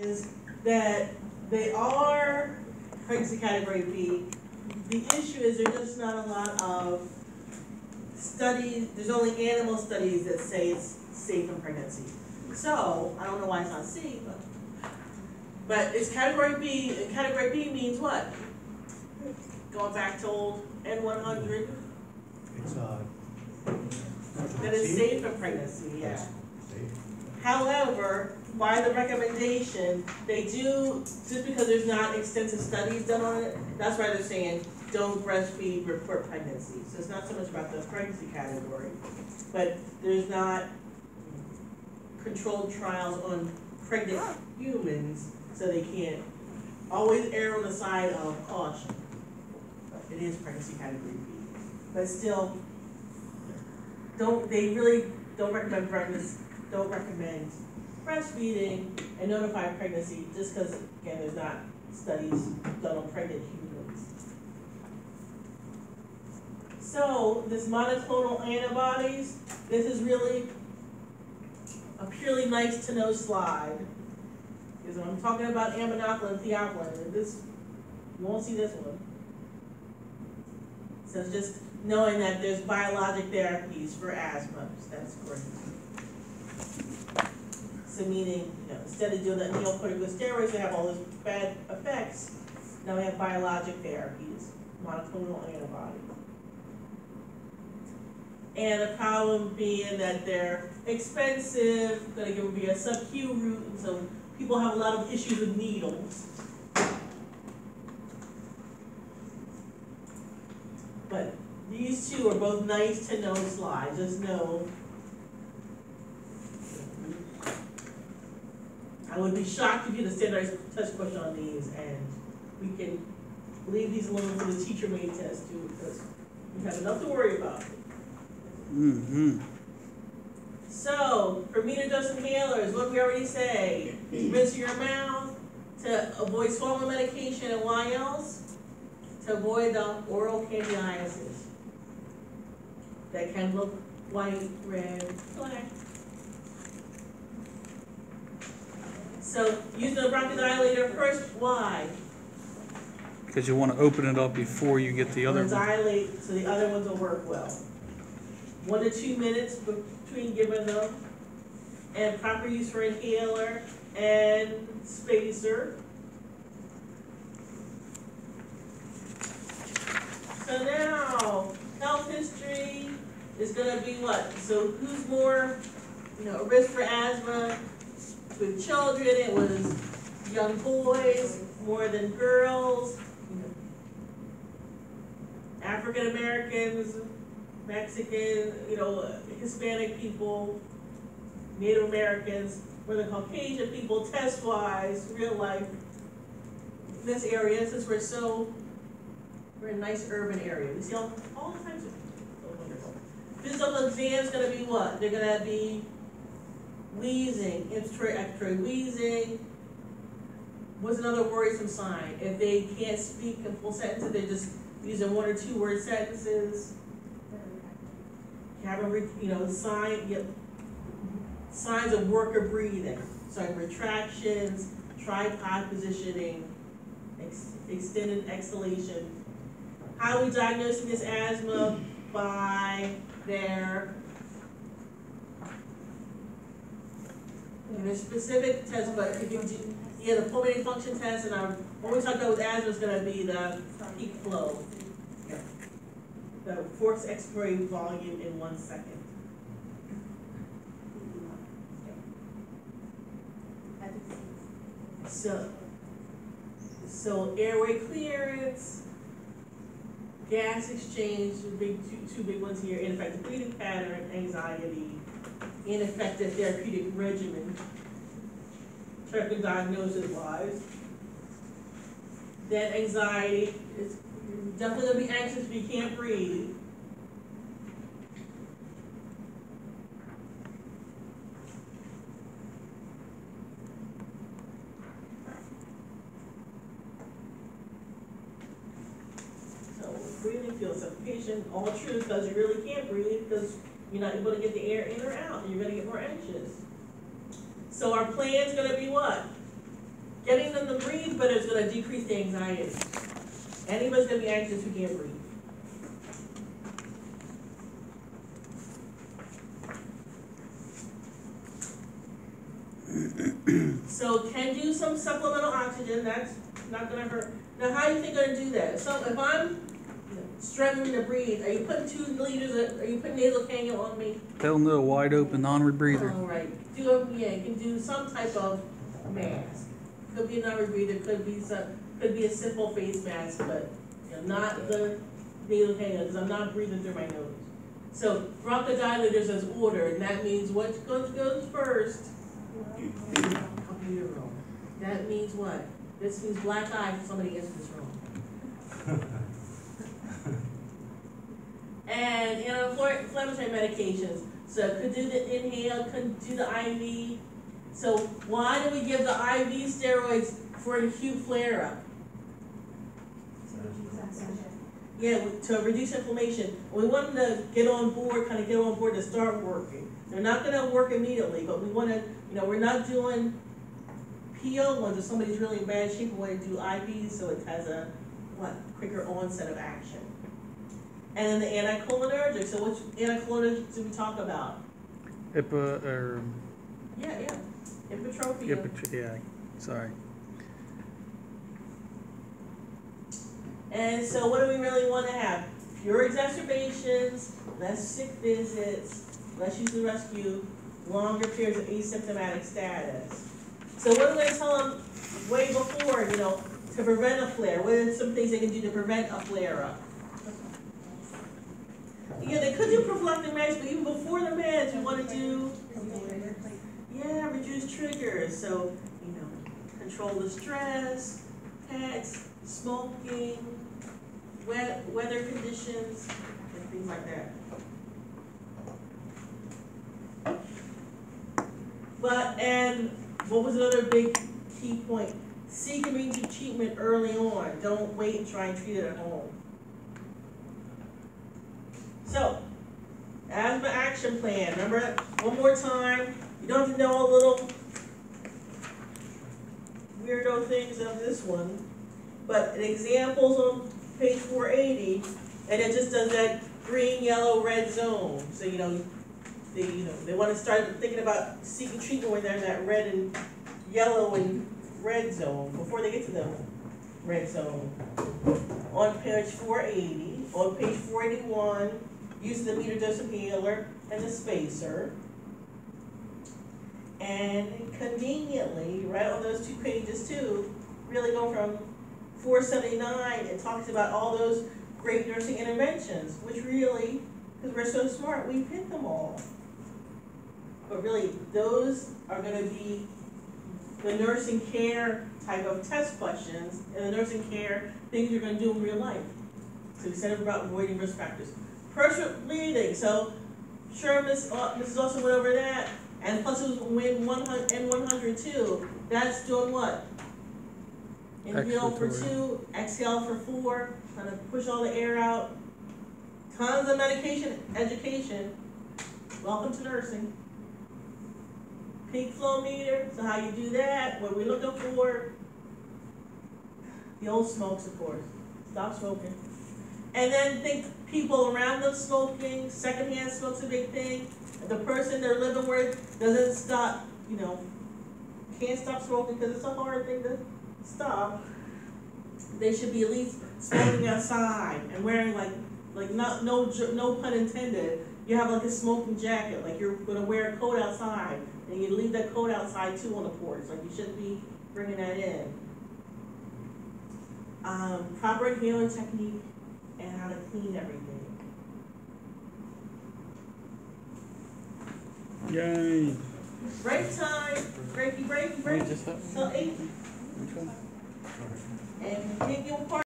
is that they are pregnancy category B. The issue is there's just not a lot of studies, there's only animal studies that say it's safe in pregnancy. So, I don't know why it's not C, but it's category B, and category B means what? Going back to old N100. It's That is safe in pregnancy, yeah. However, by the recommendation, they do, just because there's not extensive studies done on it, that's why they're saying don't breastfeed, report pregnancy. So it's not so much about the pregnancy category, but there's not controlled trials on pregnant humans, so they can't always err on the side of caution. It is pregnancy category B, but still, they really don't recommend breastfeeding and notify pregnancy just because, again, there's not studies done on pregnant humans. So this monoclonal antibodies, this is really a purely nice to know slide. Because when I'm talking about aminoculin and theophylline, this, you won't see this one. So it's just knowing that there's biologic therapies for asthma, that's great. So meaning, instead of doing the neocorticosteroids that have all those bad effects, now we have biologic therapies, monoclonal antibodies. And the problem being that they're expensive, gonna be a sub-Q route, and so people have a lot of issues with needles. But these two are both nice to know slides, just know. I would be shocked if you had a standardized test question on these, and we can leave these alone for the teacher made test too, because we have enough to worry about. Mm-hmm. So, for metered-dose inhalers, what did we already say? Rinse your mouth to avoid swallowing medication, and why else? To avoid the oral candidiasis. That can look white, red, black. So, use the bronchodilator first. Why? Because you want to open it up before you get the other one. Dilate so the other ones will work well. 1 to 2 minutes between giving them, and proper use for inhaler and spacer. So now, health history is going to be what? So who's more, risk for asthma? With children, it was young boys more than girls. African Americans, Mexican, Hispanic people, Native Americans, more than Caucasian people, test-wise, real life. This area, since we're in a nice urban area, we see all kinds of people. So wonderful. Physical exam is going to be what? They're going to be wheezing, inspiratory wheezing. What's another worrisome sign? If they can't speak in full sentences, they're just using 1 or 2 word sentences. Having, signs of worker breathing. So retractions, tripod positioning, extended exhalation. How are we diagnosing this asthma? By there's specific tests, but if you do, the pulmonary function test, and what we talked about with asthma is going to be the peak flow. The forced expiratory volume in 1 second. So airway clearance, gas exchange, two big ones here, ineffective breathing pattern, anxiety, ineffective therapeutic regimen, therapeutic diagnosis wise. Then anxiety is definitely gonna be anxious if you can't breathe. So breathing, feel suffocation, all true because you really can't breathe because you're not able to get the air in or out, and you're gonna get more anxious. So our plan's gonna be what? but it's gonna decrease the anxiety. Anybody's gonna be anxious who can't breathe. So can do some supplemental oxygen, that's not gonna hurt. Now, how do you think you're gonna do that? So if I'm struggling to breathe, are you putting 2 liters, are you putting nasal cannula on me? Tell them to a wide open non-rebreather. All right, you can do some type of mask. Could be a non-rebreather, could be a simple face mask, but not the nasal cannula, because I'm not breathing through my nose. So bronchodilators as ordered, and that means what goes first? Computer room. That means what? This means black eye if somebody gets this wrong. And inflammatory medications. So could do the inhale, could do the IV. So why do we give the IV steroids for an acute flare-up? Yeah, to reduce inflammation. We want them to get on board to start working. They're not gonna work immediately, but we wanna, we're not doing PO ones if somebody's really in bad shape. We wanna do IVs so it has a, quicker onset of action. And then the anticholinergic. So which anticholinergics do we talk about? Ibuprofen. Ibuprofen. Sorry. And so what do we really want to have? Fewer exacerbations, less sick visits, less use of rescue, longer periods of asymptomatic status. So what are we going to tell them way before, to prevent a flare? What are some things they can do to prevent a flare-up? Yeah, they could do prophylactic meds, but even before the meds, we want to do, reduce triggers. So, control the stress, pets, smoking, weather conditions, and things like that. And what was another big key point? Seek emergency treatment early on. Don't wait and try and treat it at home. So, asthma action plan. Remember it? One more time. You don't have to know all the little weirdo things of this one, but examples on page 480, and it just does that green, yellow, red zone. So they want to start thinking about seeking treatment when they're in that red and yellow and red zone before they get to the red zone. On page 480, on page 481, use the meter dose inhaler and the spacer. And conveniently, right on those 2 pages too, really go from 479, it talks about all those great nursing interventions, which really, because we're so smart, we've hit them all. But really, those are going to be the nursing care type of test questions and the nursing care things you're going to do in real life. So we said about avoiding risk factors. Personal breathing. So sure, Mrs. Austin went over that. And plus it was N100 too. That's doing what? Inhale for 2, exhale for 4, kind of push all the air out. Tons of medication education. Welcome to nursing. Peak flow meter, so how you do that, what we're looking for. The old smokes, of course. Stop smoking. And then think people around them smoking, secondhand smoke's a big thing. If the person they're living with doesn't stop, can't stop smoking because it's a hard thing to stop, they should be at least smoking outside and wearing no pun intended, you have like a smoking jacket, like you're gonna wear a coat outside and you leave that coat outside too on the porch, like you shouldn't be bringing that in. Proper inhaling technique and how to clean everything. Yay. Break time, break. Till 8. Okay. And take your part.